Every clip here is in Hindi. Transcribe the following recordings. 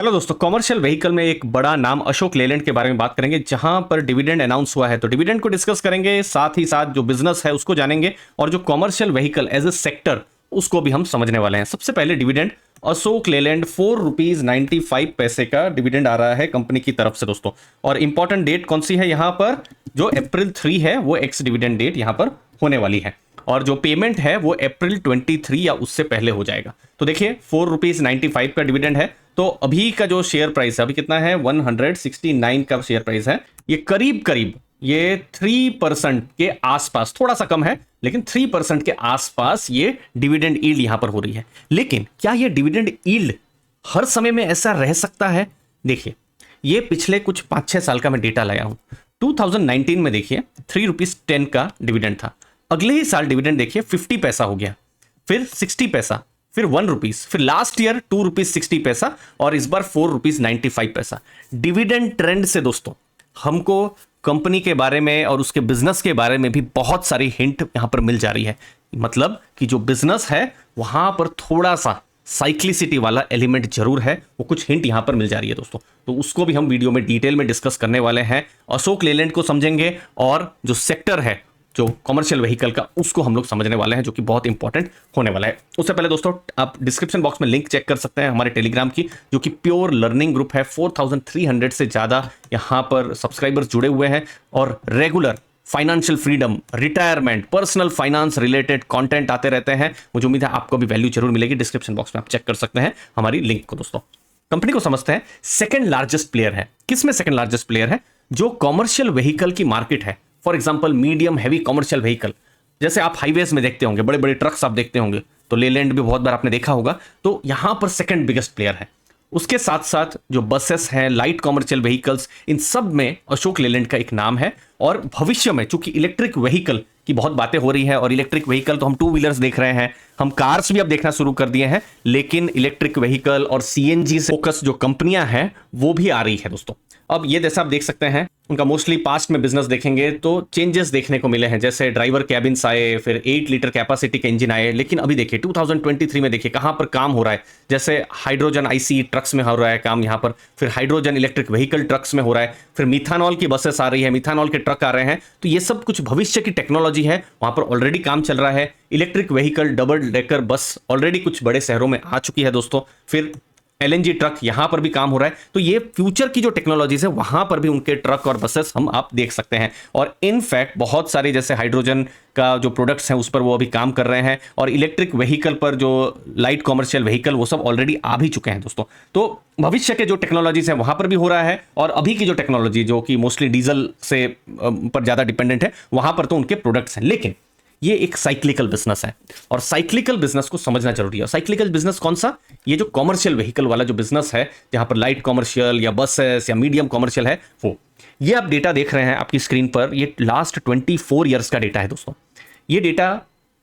हेलो दोस्तों, कॉमर्शियल व्हीकल में एक बड़ा नाम अशोक लेलैंड के बारे में बात करेंगे, जहां पर डिविडेंड अनाउंस हुआ है। तो डिविडेंड को डिस्कस करेंगे, साथ ही साथ जो बिजनेस है उसको जानेंगे और जो commercial vehicle as a sector उसको भी हम समझने वाले हैं। सबसे पहले डिविडेंड, अशोक लेलैंड 4.95 का डिविडेंड आ रहा है कंपनी की तरफ से दोस्तों। और इंपॉर्टेंट डेट कौन सी है यहाँ पर? जो अप्रैल 3 है वो एक्स डिविडेंड डेट यहाँ पर होने वाली है, और जो पेमेंट है वो अप्रैल 23 या उससे पहले हो जाएगा। तो देखिए, 4.95 का डिविडेंड है। तो अभी का जो शेयर प्राइस है, अभी कितना है? 169 का शेयर प्राइस है। ये करीब करीब ये 3% के आसपास, थोड़ा सा कम है लेकिन 3% के आसपास ये डिविडेंड यील्ड यहां पर हो रही है। लेकिन क्या ये डिविडेंड यील्ड हर समय में ऐसा रह सकता है? देखिए, ये पिछले कुछ 5-6 साल का मैं डेटा लाया हूं। 2019 में देखिए ₹3.10 का डिविडेंड था। अगले ही साल डिविडेंड देखिए 50 पैसा हो गया, फिर 60 पैसा, फिर ₹1, फिर लास्ट ईयर ₹2.60 और इस बार ₹4.95। डिविडेंड ट्रेंड से दोस्तों हमको कंपनी के बारे में और उसके बिजनेस के बारे में भी बहुत सारी हिंट यहां पर मिल जा रही है। मतलब कि जो बिजनेस है वहां पर थोड़ा सा साइक्लिसिटी वाला एलिमेंट जरूर है, वो कुछ हिंट यहां पर मिल जा रही है दोस्तों। तो उसको भी हम वीडियो में डिटेल में डिस्कस करने वाले हैं। अशोक लेलैंड को समझेंगे और जो सेक्टर है जो कॉमर्शियल व्हीकल का, उसको हम लोग समझने वाले हैं, जो कि बहुत इंपॉर्टेंट होने वाला है। उससे पहले दोस्तों आप डिस्क्रिप्शन बॉक्स में लिंक चेक कर सकते हैं हमारे टेलीग्राम की, जो कि प्योर लर्निंग ग्रुप है। 4300 से ज्यादा यहां पर सब्सक्राइबर्स जुड़े हुए हैं और regular financial freedom, retirement, personal finance related content आते रहते हैं। मुझे उम्मीद है आपको भी वैल्यू जरूर मिलेगी। डिस्क्रिप्शन बॉक्स में आप चेक कर सकते हैं हमारी लिंक को दोस्तों। कंपनी को समझते हैं। सेकंड लार्जेस्ट प्लेयर है। किसमें सेकंड लार्जेस्ट प्लेयर है? जो कॉमर्शियल व्हीकल की मार्केट है, for example medium heavy commercial vehicle, जैसे आप हाईवेज में देखते होंगे, बड़े बड़े ट्रक्स आप देखते होंगे, तो लेलैंड भी बहुत बार आपने देखा होगा। तो यहां पर सेकंड बिगेस्ट प्लेयर है। उसके साथ साथ जो बसेस हैं, लाइट कॉमर्शियल व्हीकल्स, इन सब में अशोक लेलैंड का एक नाम है। और भविष्य में चूंकि इलेक्ट्रिक व्हीकल की बहुत बातें हो रही है, और इलेक्ट्रिक व्हीकल तो हम 2 व्हीलर्स देख रहे हैं, हम कार्स भी अब देखना शुरू कर दिए हैं, लेकिन इलेक्ट्रिक व्हीकल और सीएनजी से फोकस जो कंपनियां हैं वो भी आ रही है दोस्तों। अब ये जैसा आप देख सकते हैं, उनका मोस्टली पास्ट में बिजनेस देखेंगे तो चेंजेस देखने को मिले हैं। जैसे ड्राइवर कैबिन्स आए, फिर 8 लीटर कैपेसिटी के इंजन आए। लेकिन अभी देखिए 2023 में देखिए कहां पर काम हो रहा है। जैसे हाइड्रोजन आईसी ट्रक्स में हो रहा है काम यहां पर, फिर हाइड्रोजन इलेक्ट्रिक व्हीकल ट्रक्स में हो रहा है, फिर मिथानॉल की बसेस आ रही है, मिथानॉल के ट्रक आ रहे हैं। तो ये सब कुछ भविष्य की टेक्नोलॉजी है, वहां पर ऑलरेडी काम चल रहा है। Electric vehicle double decker bus already कुछ बड़े शहरों में आ चुकी है दोस्तों। फिर एलएनजी ट्रक यहां पर भी काम हो रहा है। तो ये फ्यूचर की जो टेक्नोलॉजीज है वहां पर भी उनके ट्रक और बसेस हम आप देख सकते हैं। और इनफैक्ट बहुत सारे जैसे हाइड्रोजन का जो प्रोडक्ट्स हैं उस पर वो अभी काम कर रहे हैं, और इलेक्ट्रिक व्हीकल पर जो लाइट कॉमर्शियल व्हीकल वो सब ऑलरेडी आ भी चुके हैं दोस्तों। तो भविष्य के जो टेक्नोलॉजीज है वहां पर भी हो रहा है, और अभी की जो टेक्नोलॉजी जो कि मोस्टली डीजल से पर ज्यादा डिपेंडेंट है, वहां पर तो उनके प्रोडक्ट्स हैं। लेकिन ये एक साइक्लिकल बिजनेस है, और साइक्लिकल बिजनेस को समझना जरूरी है। साइक्लिकल बिजनेस कौन सा? ये जो कॉमर्शियल व्हीकल वाला जो बिजनेस है, जहां पर लाइट कॉमर्शियल या बसेस या मीडियम कॉमर्शियल है, वो ये आप डेटा देख रहे हैं आपकी स्क्रीन पर। ये लास्ट 24 ईयर्स का डेटा है दोस्तों। ये डेटा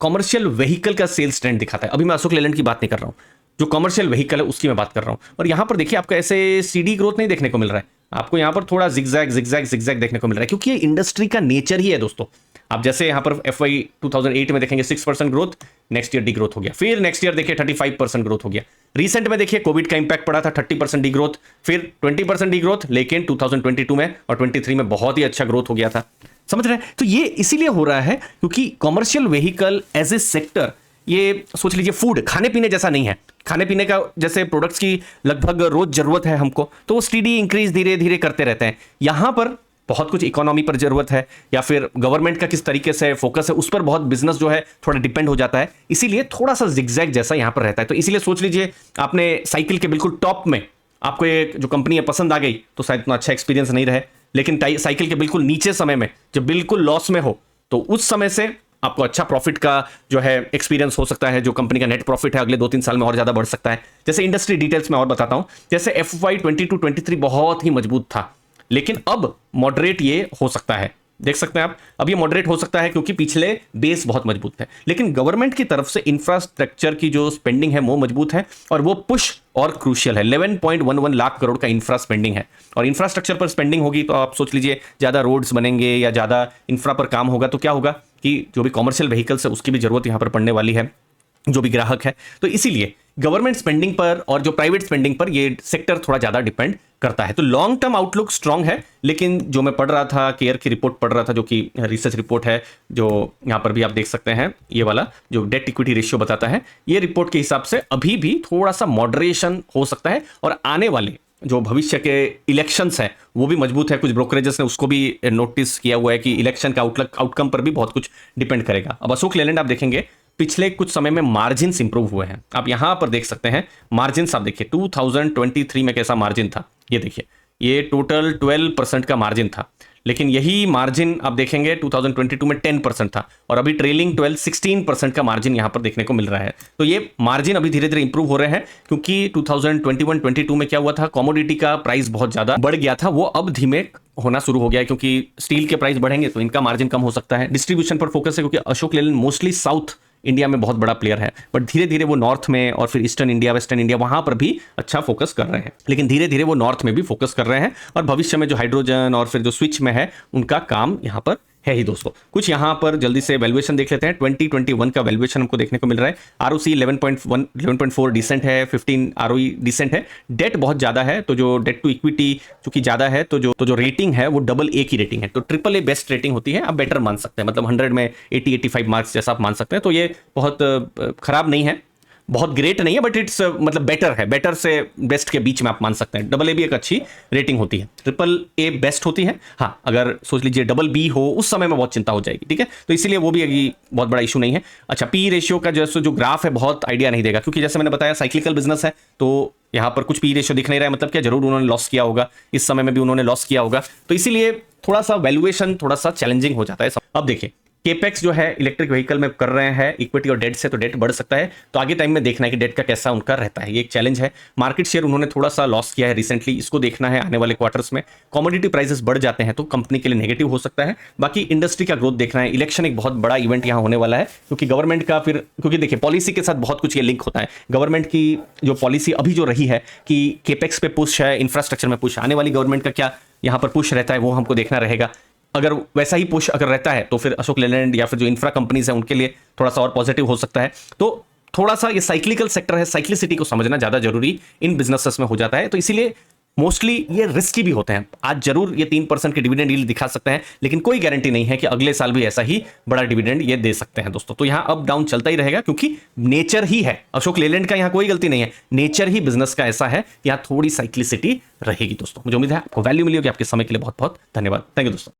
कॉमर्शियल व्हीकल का सेल्स ट्रेंड दिखाता है। अभी मैं अशोक लेलैंड की बात नहीं कर रहा हूं, जो कॉमर्शियल व्हीकल है उसकी मैं बात कर रहा हूं। और यहां पर देखिए आपको ऐसे सीडी ग्रोथ नहीं देखने को मिल रहा है, आपको यहां पर थोड़ा जिगजैग जिगजैग जिगजैग देखने को मिल रहा है, क्योंकि ये इंडस्ट्री का नेचर ही है दोस्तों। आप जैसे यहां पर FY 2008 में देखेंगे 6% growth, next year D growth हो गया, फिर नेक्स्ट ईयर देखिए 35% ग्रोथ हो गया। रिसेंट में देखिए कोविड का इंपैक्ट पड़ा था, 30% डी ग्रोथ, फिर 20% डी ग्रोथ, लेकिन 2022 में और 23 में बहुत ही अच्छा ग्रोथ हो गया था। समझ रहे हैं? तो ये इसीलिए हो रहा है क्योंकि commercial vehicle as a sector, ये सोच लीजिए फूड, खाने पीने जैसा नहीं है। खाने पीने का जैसे प्रोडक्ट्स की लगभग रोज जरूरत है हमको, तो वो स्टीडी इंक्रीज धीरे धीरे करते रहते हैं। यहां पर बहुत कुछ इकोनॉमी पर जरूरत है, या फिर गवर्नमेंट का किस तरीके से फोकस है उस पर बहुत बिजनेस जो है थोड़ा डिपेंड हो जाता है। इसीलिए थोड़ा सा जिगजैग जैसा यहां पर रहता है। तो इसीलिए सोच लीजिए आपने साइकिल के बिल्कुल टॉप में आपको एक जो कंपनी है पसंद आ गई, तो शायद इतना अच्छा एक्सपीरियंस नहीं रहे। लेकिन साइकिल के बिल्कुल नीचे समय में जब बिल्कुल लॉस में हो, तो उस समय से आपको अच्छा प्रॉफिट का जो है एक्सपीरियंस हो सकता है। जो कंपनी का नेट प्रॉफिट है अगले 2-3 साल में और ज्यादा बढ़ सकता है। जैसे इंडस्ट्री डिटेल्स में और बताता हूं, जैसे FY 22-23 बहुत ही मजबूत था, लेकिन अब मॉडरेट ये हो सकता है। देख सकते हैं आप, अब ये मॉडरेट हो सकता है क्योंकि पिछले बेस बहुत मजबूत है। लेकिन गवर्नमेंट की तरफ से इंफ्रास्ट्रक्चर की जो स्पेंडिंग है वो मजबूत है, और वो पुश और क्रूशियल है। 11.11 लाख करोड़ का इंफ्रा स्पेंडिंग है, और इंफ्रास्ट्रक्चर पर स्पेंडिंग होगी तो आप सोच लीजिए ज्यादा रोड्स बनेंगे या ज्यादा इंफ्रा पर काम होगा, तो क्या होगा कि जो भी कॉमर्शियल व्हीकल्स है उसकी भी जरूरत यहां पर पड़ने वाली है, जो भी ग्राहक है। तो इसीलिए गवर्नमेंट स्पेंडिंग पर और जो प्राइवेट स्पेंडिंग पर ये सेक्टर थोड़ा ज्यादा डिपेंड करता है। तो लॉन्ग टर्म आउटलुक स्ट्रांग है, लेकिन जो मैं पढ़ रहा था, केयर की रिपोर्ट पढ़ रहा था, जो कि रिसर्च रिपोर्ट है, जो यहाँ पर भी आप देख सकते हैं, ये वाला जो डेट इक्विटी रेशियो बताता है, ये रिपोर्ट के हिसाब से अभी भी थोड़ा सा मॉडरेशन हो सकता है। और आने वाले जो भविष्य के इलेक्शंस हैं वो भी मजबूत है। कुछ ब्रोकरेजेस ने उसको भी नोटिस किया हुआ है कि इलेक्शन का आउटकम पर भी बहुत कुछ डिपेंड करेगा। अब अशोक लेलैंड आप देखेंगे पिछले कुछ समय में मार्जिन्स इंप्रूव हुए हैं। आप यहां पर देख सकते हैं मार्जिन्स, आप देखिए 2023 में कैसा मार्जिन था, ये देखिए, ये टोटल 12% का मार्जिन था, लेकिन यही मार्जिन आप देखेंगे 2022 में 10% था, और अभी ट्रेलिंग 16% का मार्जिन यहां पर देखने को मिल रहा है। तो ये मार्जिन अभी धीरे धीरे इंप्रूव हो रहे हैं, क्योंकि 2021-22 में क्या हुआ था, कमोडिटी का प्राइस बहुत ज्यादा बढ़ गया था, वो अब धीमे होना शुरू हो गया है, क्योंकि स्टील के प्राइस बढ़ेंगे तो इनका मार्जिन कम हो सकता है। डिस्ट्रीब्यूशन पर फोकस है, क्योंकि Ashok Leyland mostly south India में बहुत बड़ा प्लेयर है, बट धीरे धीरे वो नॉर्थ में और फिर ईस्टर्न इंडिया, वेस्टर्न इंडिया, वहां पर भी अच्छा फोकस कर रहे हैं। लेकिन धीरे धीरे वो नॉर्थ में भी फोकस कर रहे हैं, और भविष्य में जो हाइड्रोजन और फिर जो स्विच में है उनका काम यहां पर है ही दोस्तों। कुछ यहां पर जल्दी से वैल्यूएशन देख लेते हैं। 2021 का वैल्यूएशन हमको देखने को मिल रहा है। आरओसी 11.4 डिसेंट है, 15 आरओई डिसेंट है। डेट बहुत ज्यादा है, तो जो डेट टू इक्विटी चूंकि ज्यादा है, तो जो रेटिंग है वो AA की रेटिंग है। तो AAA बेस्ट रेटिंग होती है, आप बेटर मान सकते हैं, मतलब 100 में 80-85 मार्क्स जैसा आप मान सकते हैं। तो ये बहुत खराब नहीं है, बहुत ग्रेट नहीं है, बट इट्स मतलब बेटर है, बेटर से बेस्ट के बीच में आप मान सकते हैं। AA भी एक अच्छी रेटिंग होती है, AAA बेस्ट होती है। हाँ, अगर सोच लीजिए BB हो, उस समय में बहुत चिंता हो जाएगी, ठीक है। तो इसीलिए वो भी अभी बहुत बड़ा इशू नहीं है। अच्छा, पी रेशियो का जो ग्राफ है बहुत आइडिया नहीं देगा, क्योंकि जैसे मैंने बताया साइक्लिकल बिजनेस है, तो यहाँ पर कुछ पी रेशियो दिख नहीं रहा है, मतलब क्या जरूर उन्होंने लॉस किया होगा, इस समय में भी उन्होंने लॉस किया होगा, तो इसीलिए थोड़ा सा वैल्यूएशन थोड़ा सा चैलेंजिंग हो जाता है। अब देखिए केपेक्स जो है इलेक्ट्रिक व्हीकल में कर रहे हैं, इक्विटी और डेट से, तो डेट बढ़ सकता है। तो आगे टाइम में देखना है कि डेट का कैसा उनका रहता है, ये एक चैलेंज है। मार्केट शेयर उन्होंने थोड़ा सा लॉस किया है रिसेंटली, इसको देखना है आने वाले क्वार्टर्स में। कमोडिटी प्राइसेस बढ़ जाते हैं तो कंपनी के लिए नेगेटिव हो सकता है। बाकी इंडस्ट्री का ग्रोथ देखना है। इलेक्शन एक बहुत बड़ा इवेंट यहाँ होने वाला है, क्योंकि गवर्नमेंट का फिर, क्योंकि देखिए पॉलिसी के साथ बहुत कुछ ये लिंक होता है। गवर्नमेंट की जो पॉलिसी अभी जो रही है कि केपेक्स पे पुश है, इंफ्रास्ट्रक्चर में पुश, आने वाली गवर्नमेंट का क्या यहाँ पर पुश रहता है वो हमको देखना रहेगा। अगर वैसा ही पुश अगर रहता है तो फिर अशोक लेलैंड या फिर जो इंफ्रा कंपनीज है उनके लिए थोड़ा सा और पॉजिटिव हो सकता है। तो थोड़ा सा ये साइक्लिकल सेक्टर है, साइक्लिसिटी को समझना ज्यादा जरूरी इन बिजनेसेस में हो जाता है। तो इसीलिए मोस्टली ये रिस्की भी होते हैं। आज जरूर ये 3% की डिविडेंड यील्ड दिखा सकते हैं, लेकिन कोई गारंटी नहीं है कि अगले साल भी ऐसा ही बड़ा डिविडेंड ये दे सकते हैं दोस्तों। तो यहाँ अप डाउन चलता ही रहेगा, क्योंकि नेचर ही है, अशोक लेलैंड का यहाँ कोई गलती नहीं है, नेचर ही बिजनेस का ऐसा है, यहाँ थोड़ी साइक्लिसिटी रहेगी दोस्तों। मुझे उम्मीद है आपको वैल्यू मिली होगी। आपके समय के लिए बहुत बहुत धन्यवाद। थैंक यू दोस्तों।